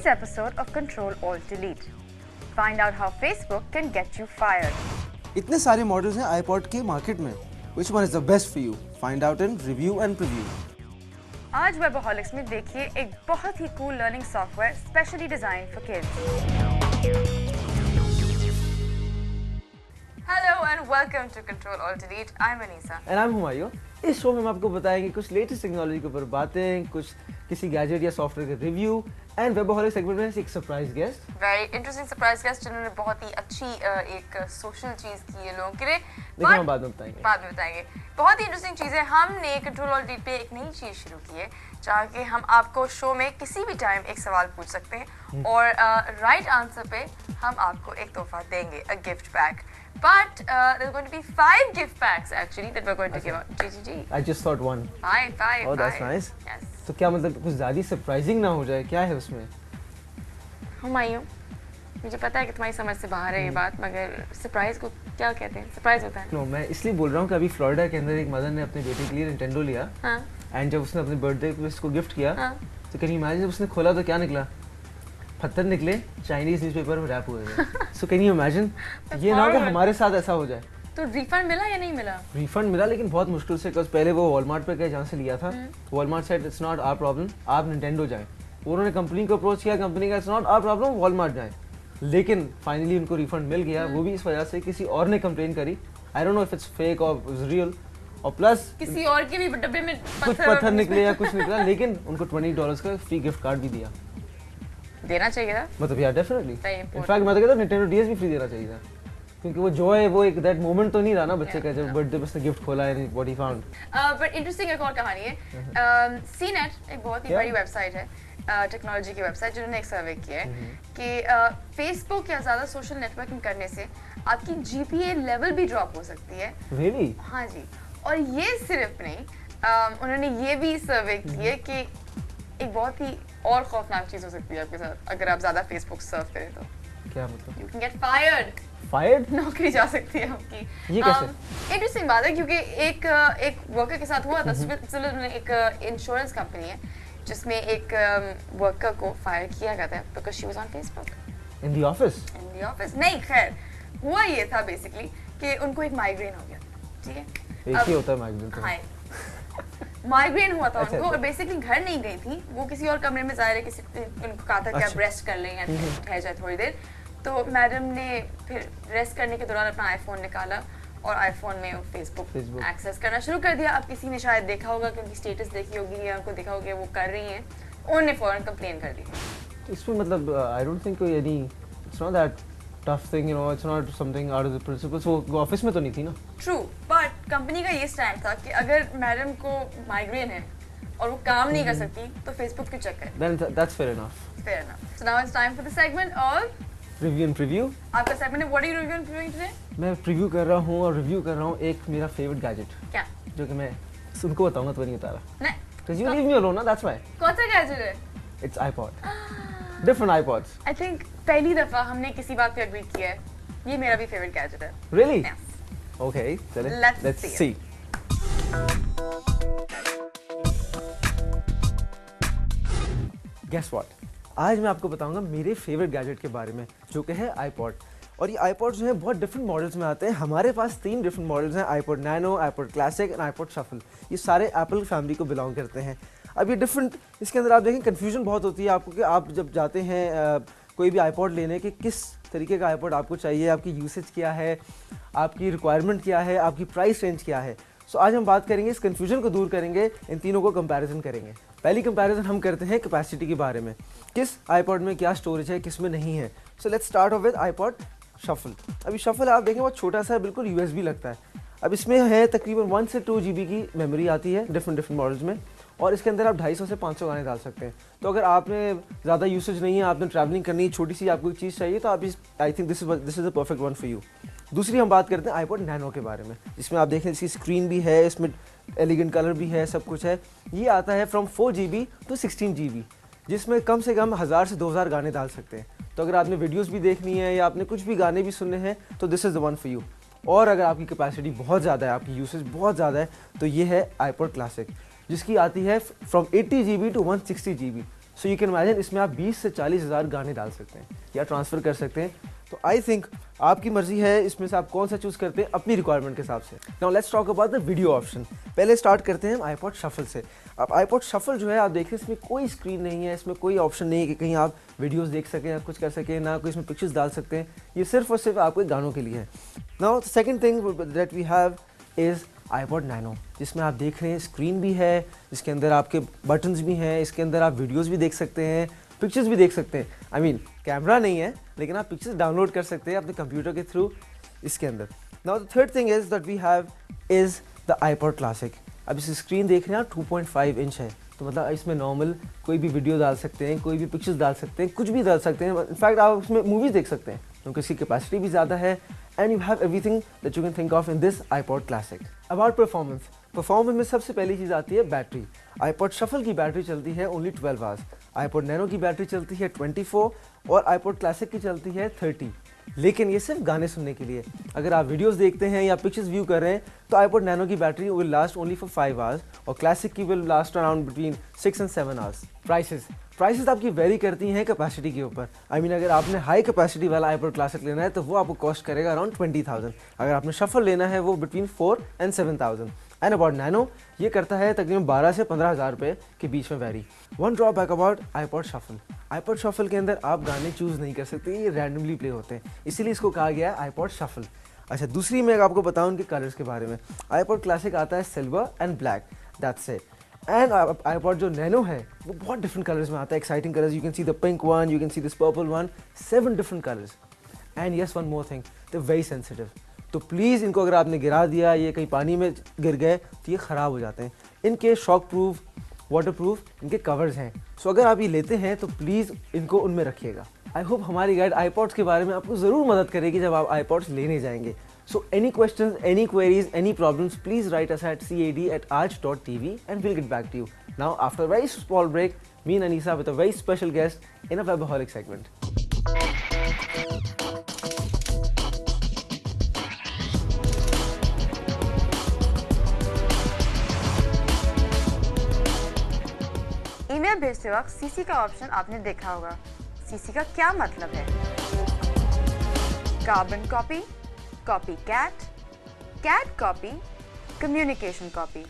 today's episode of Control Alt Delete. Find out how Facebook can get you fired. इतने सारे models हैं iPod के market में. Which one is the best for you? Find out in review and preview. आज Webaholics में देखिए एक बहुत ही cool learning software specially designed for kids. Hello and welcome to Control Alt Delete. I'm Anisa. And I'm Humayun. इस show में हम आपको बताएंगे कुछ लेटेस्ट टेक्नोलॉजी के ऊपर बातें, कुछ किसी गैजेट या सॉफ्टवेयर का रिव्यू एंड वेबहॉलिक सेगमेंट में एक surprise guest. Very interesting surprise guest जिन्होंने बहुत ही अच्छी एक सोशल चीज की है लोगों के लिए. लेकिन हम बाद में बताएंगे. बहुत ही इंटरेस्टिंग चीज है. हमने कंट्रोल ऑल्ट डिलीट पे एक नई चीज शुरू की है जहाँ के हम आपको शो में किसी भी टाइम एक सवाल पूछ सकते हैं और राइट आंसर पे हम आपको एक तोहफा देंगे, a gift pack. But there's going to be 5 gift packs actually that we're going to give out. जी. I just thought one. Five. Oh, that's nice. Yes. तो क्या मतलब कुछ ज़्यादा सरप्राइजिंग ना हो जाए, क्या है उसमें? हुमायूं, मुझे पता है कि तुम्हारी समझ से बाहर है ये बात, मगर सरप्राइज को क्या कहते हैं? सरप्राइज होता है. No, मैं इसलिए बोल रहा हूँ कि अभी फ्लोरिडा के अंदर एक मदर ने अपने बेटे के लिए निंटेंडो लिया. हाँ. एंड जब उसने अपने बर्थडे पे इसको गिफ्ट किया, हाँ. तो कैन यू इमेजिन जब उसने खोला तो क्या निकला? पत्थर निकले, चाइनीज न्यूज़पेपर में रैप हुए थे. So can you imagine? ये ना हो कि हमारे साथ ऐसा हो जाए. तो रिफंड मिला या नहीं मिला? रिफंड मिला लेकिन बहुत मुश्किल से, बिकॉज पहले वो वॉलमार्ट पे गए जहाँ से लिया था. Walmart said it's not our problem, आप निंटेंडो जाएं. उन्होंने कंपनी को अप्रोच किया, कंपनी का it's not our problem, Walmart जाएं. लेकिन फाइनली उनको रिफंड मिल गया. वो भी इस वजह से किसी और ने कंप्लेन करी. I don't know if it's fake और इट्स रियल. और प्लस किसी और के भी डब्बे में कुछ पत्थर निकले या कुछ निकला, लेकिन उनको $20 का फ्री गिफ्ट कार्ड भी दिया. देना चाहिए था. मतलब यार डेफिनेटली. इनफैक्ट मैं तो कहता हूं Nintendo DS भी फ्री देना चाहिए था, क्योंकि वो जो है वो एक दैट मोमेंट तो नहीं रहा ना बच्चे का जब बर्थडे पे उसने गिफ्ट खोला and what he found. But interesting एक और कहानी है. CNET एक बहुत ही बड़ी वेबसाइट है, टेक्नोलॉजी की वेबसाइट, जिन्होंने एक सर्वे किया है कि फेसबुक या ज़्यादा सोशल नेटवर्किंग करने से आपकी GPA लेवल भी ड्रॉप हो सकती है. रियली? हाँ जी. और ये सिर्फ नहीं, उन्होंने ये भी सर्वे की है कि एक बहुत ही और खौफनाक चीज़ हो सकती है आपके साथ अगर आप ज़्यादा फेसबुक सर्फ करें तो. क्या मतलब? You can get fired. Fired? नौकरी जा सकती है आपकी. ये कैसे? इंटरेस्टिंग बात है क्योंकि एक वर्कर के साथ हुआ था. स्विट्जरलैंड में एक इंश्योरेंस कंपनी है जिसमें एक वर्कर को फायर किया गया था because she was on Facebook. In the office? In the office नहीं, खैर हुआ ये था बेसिकली कि उनको एक माइग्रेन हो गया. ठीक है, एक ही होता है माइग्रेन तो. हाँ, माइग्रेन हुआ था अच्छा, उनको. और बेसिकली घर नहीं गई थी वो, किसी और कमरे में ज़ाहिर है किसी उनको कहा था कि आप रेस्ट कर लें या ठहर जाए थोड़ी देर. तो मैडम ने फिर रेस्ट करने के दौरान अपना आईफोन निकाला और आईफोन में फेसबुक एक्सेस करना शुरू कर दिया. अब किसी ने शायद देखा होगा कि उनकी स्टेटस देखी होगी या उनको देखा होगा वो कर रही हैं, उन्होंने फौरन कंप्लेन कर दी. इसमें मतलब आई डोंट थिंक कोई any it's not that tough thing, you know, it's not something out of the principles. वो ऑफिस में तो नहीं थी ना. ट्रू, बट कंपनी का ये स्टैंड था कि अगर मैडम को माइग्रेन है और वो काम नहीं कर सकती तो फेसबुक क्यों चेक करें. Then that's fair enough. Fair enough. So now it's time for the segment of review and preview. आपका सेगमेंट है what are you reviewing today? मैं प्रीव्यू कर रहा हूँ और रिव्यू कर रहा हूँ एक मेरा फेवरेट गैजेट. क्या? जो कि मैं उनको बताऊंगा तो नहीं बता रहा. नहीं, Because you leave me alone, ना, that's why. कौन सा गैजेट है? It's iPod. Different iPods. I think पहली दफा हमने किसी बात पे एग्री किया है. ये मेरा भी फेवरेट गैजेट है. Really? Yes. Okay, चलें. Let's see. Guess what? आज मैं आपको बताऊंगा मेरे फेवरेट गैजेट के बारे में जो कि है iPod. और ये iPod जो है बहुत डिफरेंट मॉडल्स में आते हैं. हमारे पास 3 डिफरेंट मॉडल्स हैं, iPod Nano, iPod Classic and iPod Shuffle. ये सारे एप्पल फैमिली को बिलोंग करते हैं. अब ये डिफरेंट, इसके अंदर आप देखें कन्फ्यूजन बहुत होती है आपको कि आप जब जाते हैं कोई भी iPod लेने के किस तरीके का iPod आपको चाहिए, आपकी यूसेज क्या है, आपकी रिक्वायरमेंट क्या है, आपकी प्राइस रेंज क्या है. सो आज हम बात करेंगे, इस कन्फ्यूजन को दूर करेंगे, इन तीनों को कंपैरिजन करेंगे. पहली कंपैरिजन हम करते हैं कैपेसिटी के बारे में, किस iPod में क्या स्टोरेज है, किस में नहीं है. So let's start of with iPod Shuffle. अभी Shuffle आप देखें बहुत छोटा सा है, बिल्कुल USB लगता है. अब इसमें है तकरीबन 1 से 2 GB की मेमोरी आती है डिफरेंट मॉडल्स में, और इसके अंदर आप 250 से 500 गाने डाल सकते हैं. तो अगर आपने ज़्यादा यूसेज नहीं है, आपने ट्रैवलिंग करनी है, छोटी सी आपको एक चीज़ चाहिए, तो आप I think this is the perfect one for you. दूसरी हम बात करते हैं iPod Nano के बारे में, जिसमें आप देखें इसकी स्क्रीन भी है, इसमें एलिगेंट कलर भी है, सब कुछ है. ये आता है फ्रॉम 4 GB टू 16 GB, जिसमें कम से कम 1000 से 2000 गाने डाल सकते हैं. तो अगर आपने वीडियोस भी देखनी है या आपने कुछ भी गाने भी सुनने हैं तो this is the one for you. और अगर आपकी कैपेसिटी बहुत ज़्यादा है, आपकी यूसेज बहुत ज़्यादा है, तो ये है iPod Classic, जिसकी आती है from 80 GB to 160 GB. So you can imagine इसमें आप 20 से 40 हज़ार गाने डाल सकते हैं या ट्रांसफ़र कर सकते हैं। तो आई थिंक आपकी मर्जी है इसमें से आप कौन सा चूज़ करते हैं अपनी रिक्वायरमेंट के हिसाब से। Now let's talk about the video option. पहले स्टार्ट करते हैं आईपॉड शफल से। अब आईपॉड शफल जो है आप देखिए इसमें कोई स्क्रीन नहीं है, इसमें कोई ऑप्शन नहीं है कि कहीं आप वीडियोस देख सकें या कुछ कर सकें, ना कोई इसमें पिक्चर्स डाल सकते हैं। ये सिर्फ और सिर्फ आपके गानों के लिए है। Now the second thing that we have is iPod nano, जिसमें आप देख रहे हैं स्क्रीन भी है, इसके अंदर आपके बटन्स भी हैं, इसके अंदर आप वीडियोस भी देख सकते हैं, पिक्चर्स भी देख सकते हैं। आई मीन कैमरा नहीं है लेकिन आप पिक्चर्स डाउनलोड कर सकते हैं अपने कंप्यूटर के थ्रू इसके अंदर। Now the third thing is that we have is the iPod classic. अब इस स्क्रीन देख रहे हैं आप 2.5 इंच है, तो मतलब इसमें नॉर्मल कोई भी वीडियो डाल सकते हैं, कोई भी पिक्चर्स डाल सकते हैं, कुछ भी डाल सकते हैं। इनफैक्ट आप उसमें मूवीज़ देख सकते हैं क्योंकि इसकी कैपेसिटी भी ज़्यादा है and you have everything that you can think of in this iPod classic. About performance में सबसे पहली चीज़ आती है बैटरी। आईपॉड शफल की बैटरी चलती है ओनली 12 आवर्स, आईपॉड नैनो की बैटरी चलती है 24 और आईपॉड क्लासिक की चलती है 30। लेकिन ये सिर्फ गाने सुनने के लिए। अगर आप वीडियोस देखते हैं या पिक्चर्स व्यू कर रहे हैं तो आईपॉड नैनो की battery will last only for 5 hours और क्लासिक की will last around between 6 and 7 hours. Prices आपकी वेरी करती हैं कैपेसिटी के ऊपर। आई मीन अगर आपने हाई कैपेसिटी वाला आईपॉड क्लासिक लेना है तो वो आपको कॉस्ट करेगा अराउंड 20,000। अगर आपने शफल लेना है वो between 4 and 7,000। And about nano ये करता है तकरीबन 12 से 15,000 रुपये के बीच में very. One drawback about iPod shuffle, iPod shuffle के अंदर आप गाने चूज़ नहीं कर सकते, ये रैंडमली प्ले होते हैं, इसीलिए इसको कहा गया है आईपॉड शफल। अच्छा, दूसरी मैं आपको बताऊं उनके कलर्स के बारे में। आईपॉड क्लासिक आता है silver and black, that's it. And iPod जो नैनो है वो बहुत डिफरेंट कलर्स में आता है, exciting colours. You can see the pink one, you can see this purple one, 7 different colours. And yes one more thing, they very sensitive. तो please इनको अगर आपने गिरा दिया, ये कहीं पानी में गिर गए तो ये ख़राब हो जाते हैं। इनके शॉक प्रूफ, वाटर प्रूफ इनके कवर्स हैं। सो अगर आप ये लेते हैं तो प्लीज़ इनको उनमें रखिएगा। आई होप हमारी गाइड आईपॉड्स के बारे में आपको ज़रूर मदद करेगी जब आप आईपॉड्स लेने जाएंगे। So any questions, any queries, any problems, please write us at cad@arch.tv and we'll get back to you. Now after a very small break, me and Anisa with a very special guest in a Webaholic segment. Email भेजते वक्त CC का option आपने देखा होगा। CC का क्या मतलब है? Carbon copy, copy cat copy, communication copy.